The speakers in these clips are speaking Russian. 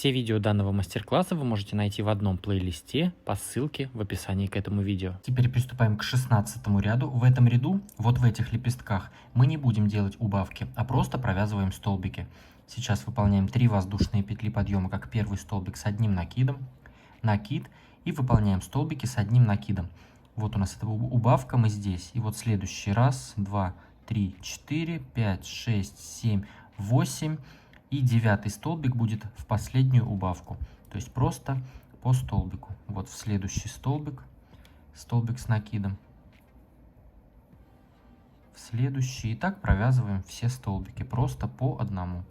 Все видео данного мастер-класса вы можете найти в одном плейлисте по ссылке в описании к этому видео. Теперь приступаем к 16 ряду. В этом ряду, вот в этих лепестках, мы не будем делать убавки, а просто провязываем столбики. Сейчас выполняем 3 воздушные петли подъема, как первый столбик с одним накидом, накид, и выполняем столбики с одним накидом. Вот у нас эта убавка, мы здесь. И вот следующий раз, 2, 3, 4, 5, 6, 7, 8. И 9 столбик будет в последнюю убавку. То есть просто по столбику. Вот в следующий столбик, столбик с накидом. В следующий. И так провязываем все столбики, просто по одному.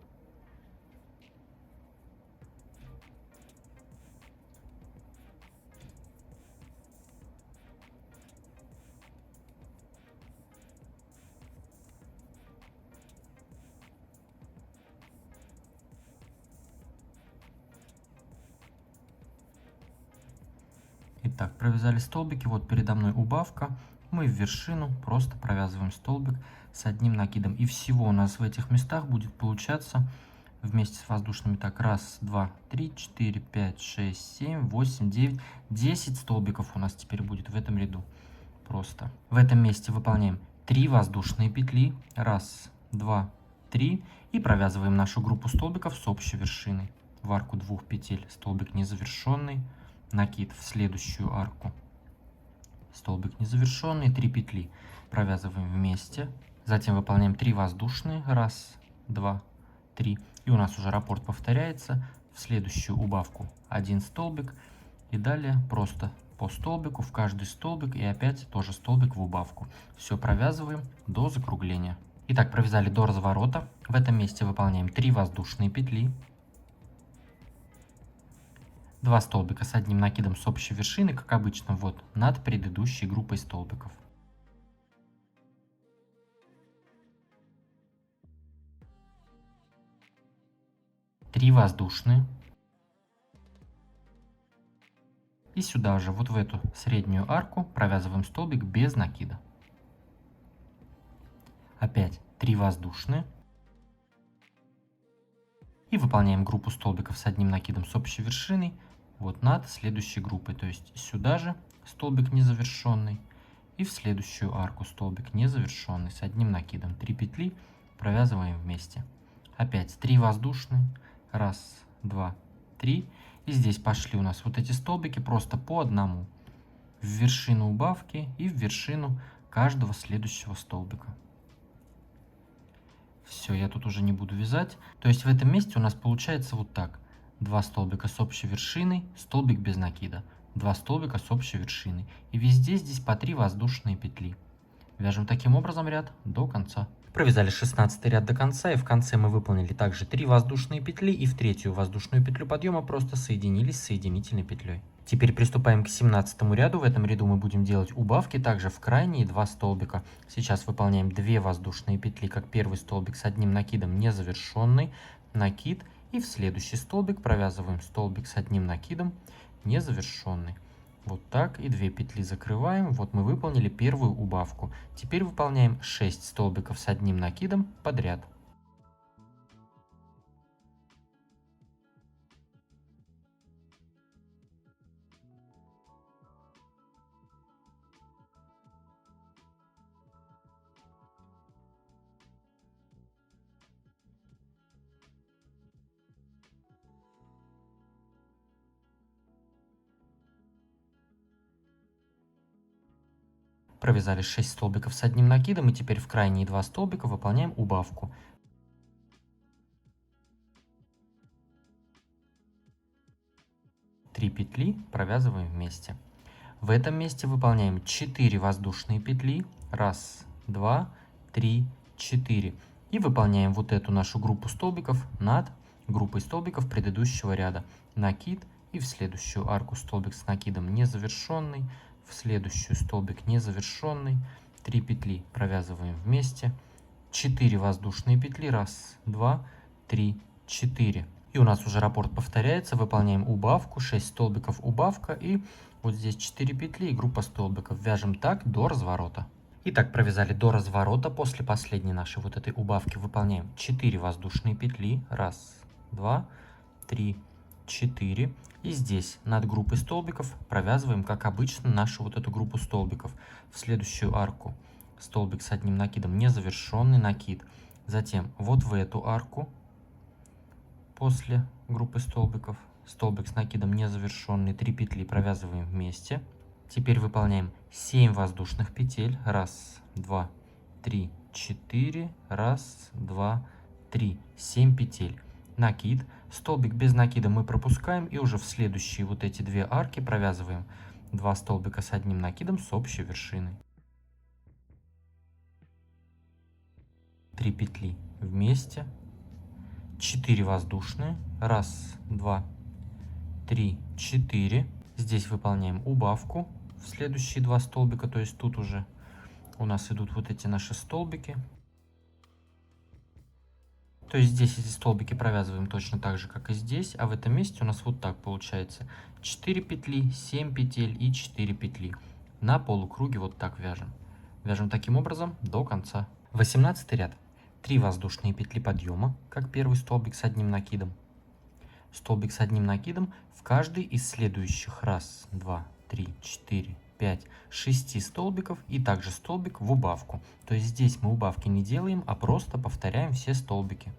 Итак, провязали столбики, вот передо мной убавка, мы в вершину просто провязываем столбик с одним накидом. И всего у нас в этих местах будет получаться вместе с воздушными так 1, 2, 3, 4, 5, 6, 7, 8, 9, 10 столбиков у нас теперь будет в этом ряду. Просто в этом месте выполняем 3 воздушные петли, 1, 2, 3, и провязываем нашу группу столбиков с общей вершиной. В арку 2 петель столбик незавершенный, накид в следующую арку, столбик незавершенный, 3 петли провязываем вместе, затем выполняем 3 воздушные, 1, 2, 3, и у нас уже раппорт повторяется, в следующую убавку 1 столбик, и далее просто по столбику в каждый столбик, и опять тоже столбик в убавку. Все провязываем до закругления. Итак, провязали до разворота, в этом месте выполняем 3 воздушные петли, 2 столбика с одним накидом с общей вершины, как обычно, вот над предыдущей группой столбиков. Три воздушные. И сюда же, вот в эту среднюю арку, провязываем столбик без накида. Опять 3 воздушные. И выполняем группу столбиков с одним накидом с общей вершиной, вот над следующей группой. То есть сюда же столбик незавершенный. И в следующую арку столбик незавершенный с одним накидом. 3 петли провязываем вместе. Опять 3 воздушные. 1, 2, 3. И здесь пошли у нас вот эти столбики просто по одному. В вершину убавки и в вершину каждого следующего столбика. Все, я тут уже не буду вязать. То есть в этом месте у нас получается вот так. 2 столбика с общей вершиной, столбик без накида. 2 столбика с общей вершиной. И везде здесь по 3 воздушные петли. Вяжем таким образом ряд до конца. Провязали 16 ряд до конца, и в конце мы выполнили также 3 воздушные петли, и в третью воздушную петлю подъема просто соединились с соединительной петлей. Теперь приступаем к 17 ряду. В этом ряду мы будем делать убавки также в крайние 2 столбика. Сейчас выполняем 2 воздушные петли, как первый столбик с одним накидом незавершенный, накид, и в следующий столбик провязываем столбик с одним накидом незавершенный. Вот так, и 2 петли закрываем. Вот мы выполнили первую убавку. Теперь выполняем 6 столбиков с одним накидом подряд. Провязали 6 столбиков с одним накидом, и теперь в крайние 2 столбика выполняем убавку. Три петли провязываем вместе. В этом месте выполняем 4 воздушные петли. 1, 2, 3, 4. И выполняем вот эту нашу группу столбиков над группой столбиков предыдущего ряда. Накид, и в следующую арку столбик с накидом незавершенный. В следующую столбик незавершенный, 3 петли провязываем вместе, 4 воздушные петли, 1, 2, 3, 4. И у нас уже раппорт повторяется, выполняем убавку, 6 столбиков убавка, и вот здесь 4 петли и группа столбиков. Вяжем так до разворота. Итак, провязали до разворота, после последней нашей вот этой убавки выполняем 4 воздушные петли, 1, 2, 3, 4. И здесь над группой столбиков провязываем, как обычно, нашу вот эту группу столбиков. В следующую арку столбик с одним накидом, незавершенный накид. Затем вот в эту арку после группы столбиков столбик с накидом незавершенный, 3 петли провязываем вместе. Теперь выполняем 7 воздушных петель. 1, 2, 3, 4. 1, 2, 3. 7 петель. Накид. Столбик без накида мы пропускаем и уже в следующие вот эти две арки провязываем 2 столбика с одним накидом с общей вершиной. 3 петли вместе. 4 воздушные. 1, 2, 3, 4. Здесь выполняем убавку в следующие 2 столбика, то есть тут уже у нас идут вот эти наши столбики. То есть здесь эти столбики провязываем точно так же, как и здесь, а в этом месте у нас вот так получается. 4 петли, 7 петель и 4 петли. На полукруге вот так вяжем. Вяжем таким образом до конца. 18 ряд. 3 воздушные петли подъема, как первый столбик с одним накидом. Столбик с одним накидом в каждый из следующих 1, 2, 3, 4, 5, 6 столбиков и также столбик в убавку. То есть здесь мы убавки не делаем, а просто повторяем все столбики.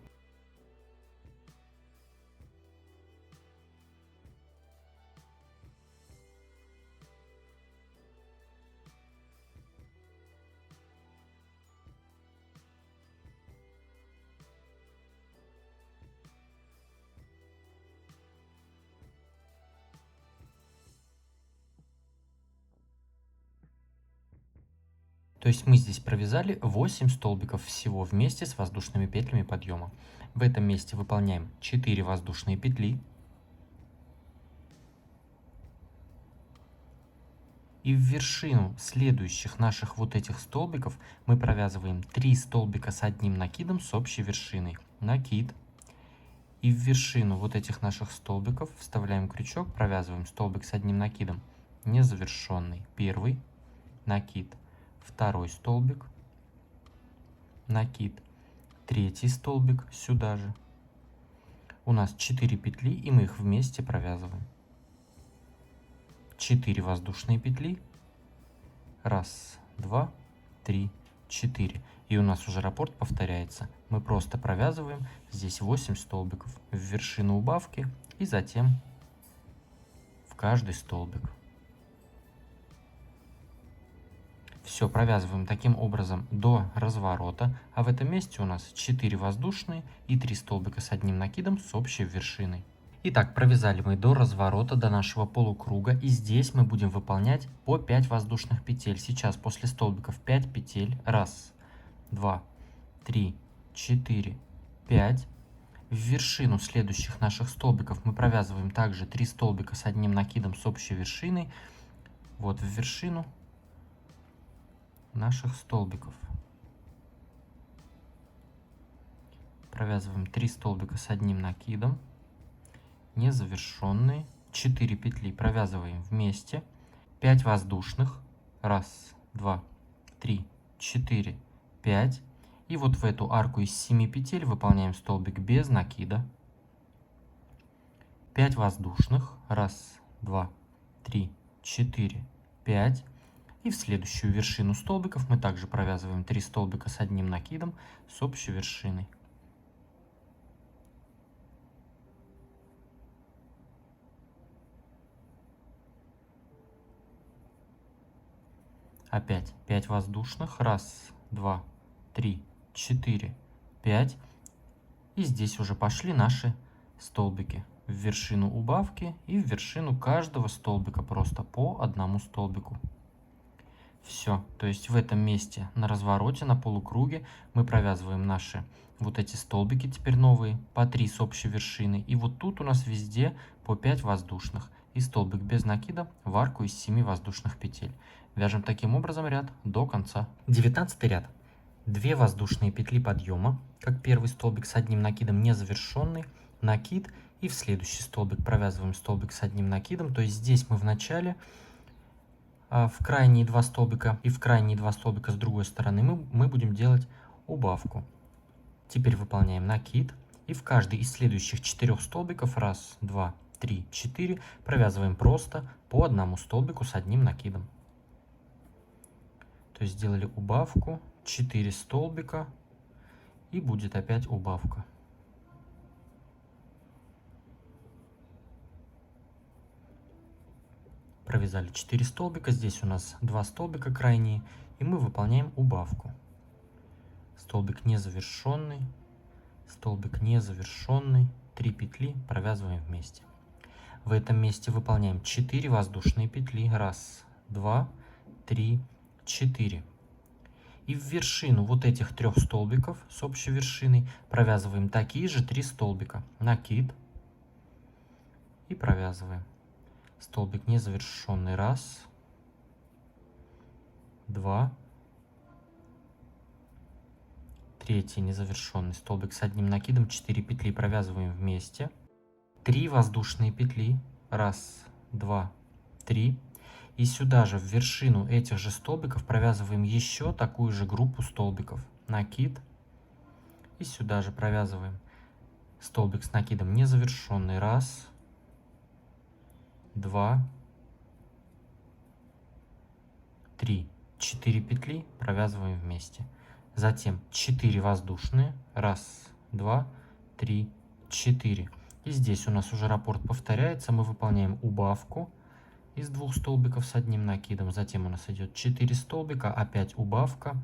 То есть мы здесь провязали 8 столбиков всего вместе с воздушными петлями подъема. В этом месте выполняем 4 воздушные петли. И в вершину следующих наших вот этих столбиков мы провязываем 3 столбика с одним накидом с общей вершиной. Накид. И в вершину вот этих наших столбиков вставляем крючок, провязываем столбик с одним накидом незавершенный. Первый накид. Второй столбик, накид, третий столбик сюда же. У нас 4 петли, и мы их вместе провязываем. 4 воздушные петли. 1, 2, 3, 4. И у нас уже раппорт повторяется. Мы просто провязываем здесь 8 столбиков в вершину убавки и затем в каждый столбик. Все провязываем таким образом до разворота, а в этом месте у нас 4 воздушные и 3 столбика с одним накидом с общей вершиной. Итак, провязали мы до разворота, до нашего полукруга, и здесь мы будем выполнять по 5 воздушных петель. Сейчас после столбиков 5 петель. 1, 2, 3, 4, 5. В вершину следующих наших столбиков мы провязываем также 3 столбика с одним накидом с общей вершиной. Вот в вершину наших столбиков. Провязываем 3 столбика с одним накидом, незавершенные, 4 петли провязываем вместе, 5 воздушных, 1, 2, 3, 4, 5. И вот в эту арку из 7 петель выполняем столбик без накида, 5 воздушных, 1, 2, 3, 4, 5. И в следующую вершину столбиков мы также провязываем 3 столбика с одним накидом с общей вершиной. Опять 5 воздушных. 1, 2, 3, 4, 5. И здесь уже пошли наши столбики в вершину убавки и в вершину каждого столбика просто по одному столбику. Все, то есть в этом месте на развороте, на полукруге мы провязываем наши вот эти столбики теперь новые, по 3 с общей вершины. И вот тут у нас везде по 5 воздушных. И столбик без накида в арку из 7 воздушных петель. Вяжем таким образом ряд до конца. 19 ряд. 2 воздушные петли подъема, как первый столбик с одним накидом незавершенный, накид. И в следующий столбик провязываем столбик с одним накидом. То есть здесь мы в начале... в крайние 2 столбика и в крайние 2 столбика с другой стороны мы будем делать убавку. Теперь выполняем накид. И в каждый из следующих 4 столбиков 1, 2, 3, 4. Провязываем просто по одному столбику с одним накидом. То есть сделали убавку, 4 столбика, и будет опять убавка. Провязали 4 столбика, здесь у нас 2 столбика крайние, и мы выполняем убавку. Столбик незавершенный, столбик незавершенный, 3 петли провязываем вместе. В этом месте выполняем 4 воздушные петли. 1, 2, 3, 4. И в вершину вот этих 3 столбиков с общей вершиной провязываем такие же 3 столбика. Накид и провязываем. Столбик незавершенный. 1, 2, 3 незавершенный. Столбик с одним накидом, 4 петли провязываем вместе. 3 воздушные петли. 1, 2, 3. И сюда же в вершину этих же столбиков провязываем еще такую же группу столбиков. Накид. И сюда же провязываем столбик с накидом незавершенный. 1, 2, 3. 4 петли провязываем вместе. Затем 4 воздушные. 1, 2, 3, 4. И здесь у нас уже раппорт повторяется. Мы выполняем убавку из 2 столбиков с одним накидом. Затем у нас идет 4 столбика, опять убавка.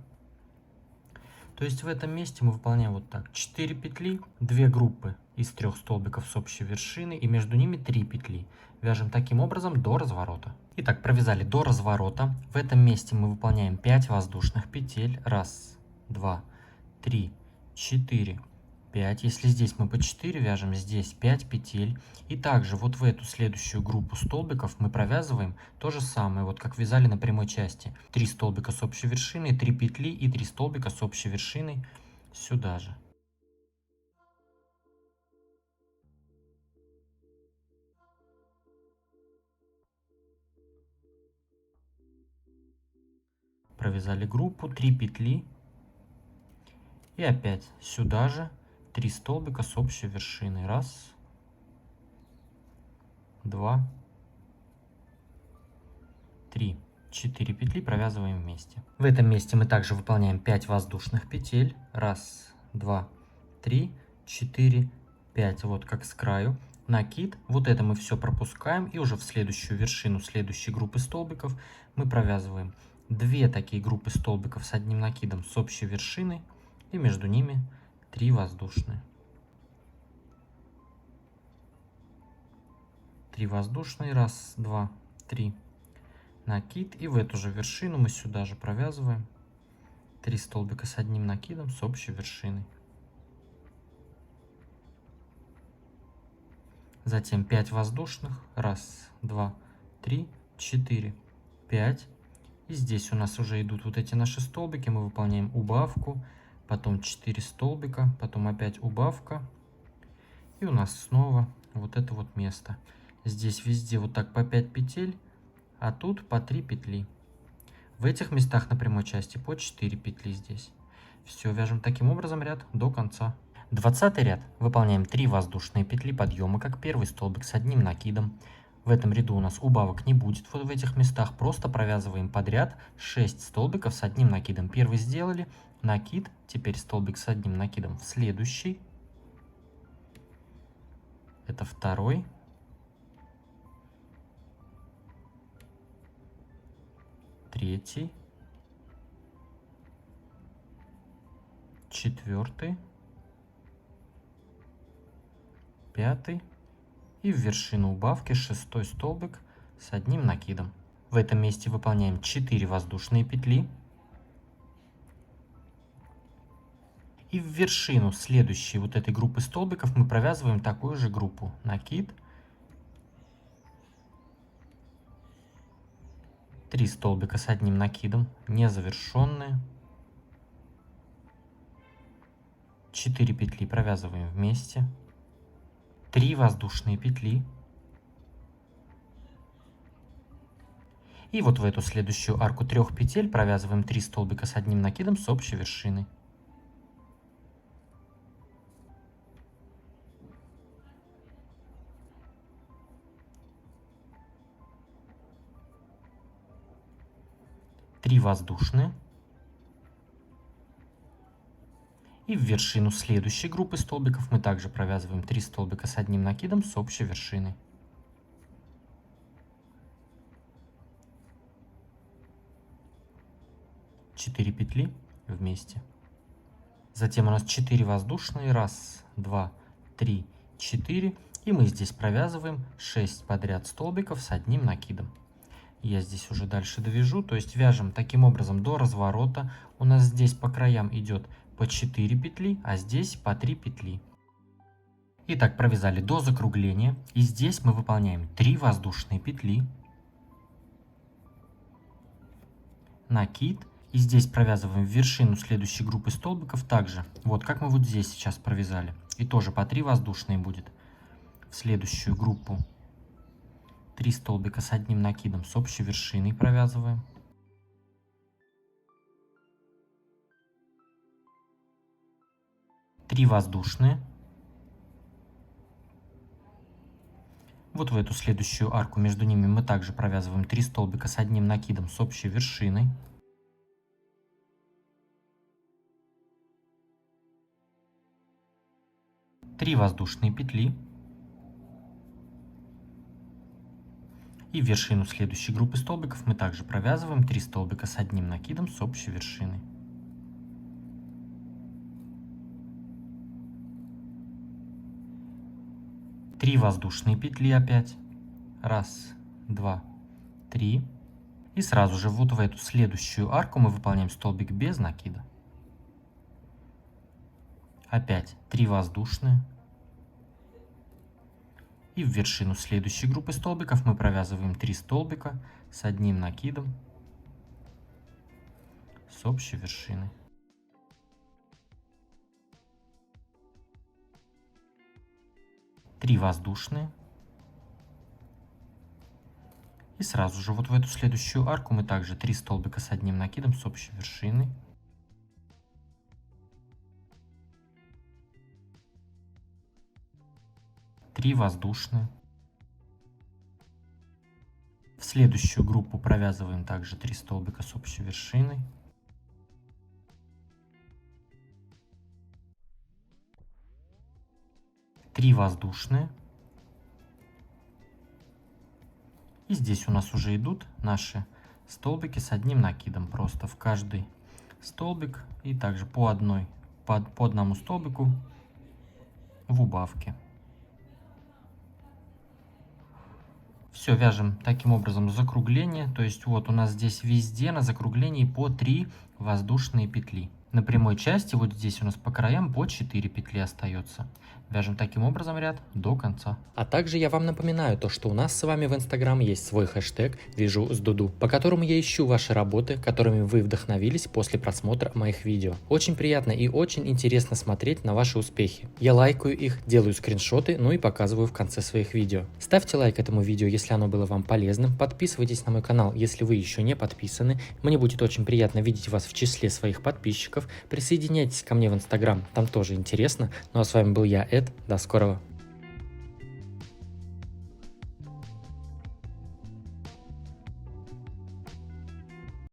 То есть в этом месте мы выполняем вот так. 4 петли, 2 группы из 3 столбиков с общей вершины, и между ними 3 петли. Вяжем таким образом до разворота. Итак, провязали до разворота. В этом месте мы выполняем 5 воздушных петель. 1, 2, 3, 4, 5. Если здесь мы по 4 вяжем, здесь 5 петель. И также вот в эту следующую группу столбиков мы провязываем то же самое, вот как вязали на прямой части. 3 столбика с общей вершиной, 3 петли и 3 столбика с общей вершиной сюда же. Провязали группу, 3 петли. И опять сюда же 3 столбика с общей вершиной. 1, 2, 3, 4 петли провязываем вместе. В этом месте мы также выполняем 5 воздушных петель. 1, 2, 3, 4, 5. Вот как с краю. Накид. Вот это мы все пропускаем. И уже в следующую вершину следующей группы столбиков мы провязываем 2 такие группы столбиков с одним накидом с общей вершиной. И между ними 3 воздушные. 3 воздушные. 1, 2, 3. Накид. И в эту же вершину мы сюда же провязываем 3 столбика с одним накидом с общей вершиной. Затем 5 воздушных. 1, 2, 3, 4, 5. И здесь у нас уже идут вот эти наши столбики. Мы выполняем убавку. Потом 4 столбика. Потом опять убавка. И у нас снова вот это вот место. Здесь везде вот так по 5 петель. А тут по 3 петли. В этих местах на прямой части по 4 петли здесь. Все, вяжем таким образом ряд до конца. 20 ряд. Выполняем 3 воздушные петли подъема, как первый столбик с одним накидом. В этом ряду у нас убавок не будет вот в этих местах. Просто провязываем подряд 6 столбиков с одним накидом. Первый сделали, накид, теперь столбик с одним накидом в следующий. Это второй. Третий. Четвертый. Пятый. И в вершину убавки 6 столбик с одним накидом. В этом месте выполняем 4 воздушные петли. И в вершину следующей вот этой группы столбиков мы провязываем такую же группу. Накид. 3 столбика с одним накидом, незавершенные. 4 петли провязываем вместе. 3 воздушные петли. И вот в эту следующую арку 3 петель провязываем 3 столбика с одним накидом с общей вершиной. 3 воздушные. И в вершину следующей группы столбиков мы также провязываем 3 столбика с одним накидом с общей вершиной. Четыре петли вместе. Затем у нас 4 воздушные. 1, 2, 3, 4. И мы здесь провязываем 6 подряд столбиков с одним накидом. Я здесь уже дальше довяжу. То есть вяжем таким образом до разворота. У нас здесь по краям идет по 4 петли, а здесь по 3 петли. Итак, провязали до закругления. И здесь мы выполняем 3 воздушные петли. Накид. И здесь провязываем в вершину следующей группы столбиков также. Вот как мы вот здесь сейчас провязали. И тоже по 3 воздушные будет. В следующую группу 3 столбика с одним накидом с общей вершиной провязываем. Три воздушные. Вот в эту следующую арку между ними мы также провязываем 3 столбика с одним накидом с общей вершиной. Три воздушные петли. И в вершину следующей группы столбиков мы также провязываем 3 столбика с одним накидом с общей вершиной. Три воздушные петли опять. 1, 2, 3. И сразу же вот в эту следующую арку мы выполняем столбик без накида. Опять 3 воздушные. И в вершину следующей группы столбиков мы провязываем 3 столбика с одним накидом с общей вершиной. Три воздушные. И сразу же вот в эту следующую арку мы также 3 столбика с одним накидом с общей вершиной. Три воздушные. В следующую группу провязываем также 3 столбика с общей вершиной. Три воздушные. И здесь у нас уже идут наши столбики с одним накидом. Просто в каждый столбик и также по одному столбику в убавке. Все, вяжем таким образом закругление. То есть вот у нас здесь везде на закруглении по 3 воздушные петли. На прямой части вот здесь у нас по краям по 4 петли остается. Вяжем таким образом ряд до конца. А также я вам напоминаю то, что у нас с вами в Инстаграм есть свой хэштег «Вяжу с Дуду», по которому я ищу ваши работы, которыми вы вдохновились после просмотра моих видео. Очень приятно и очень интересно смотреть на ваши успехи. Я лайкаю их, делаю скриншоты, ну и показываю в конце своих видео. Ставьте лайк этому видео, если оно было вам полезным. Подписывайтесь на мой канал, если вы еще не подписаны. Мне будет очень приятно видеть вас в числе своих подписчиков. Присоединяйтесь ко мне в Инстаграм, там тоже интересно. Ну а с вами был я, Эд. До скорого.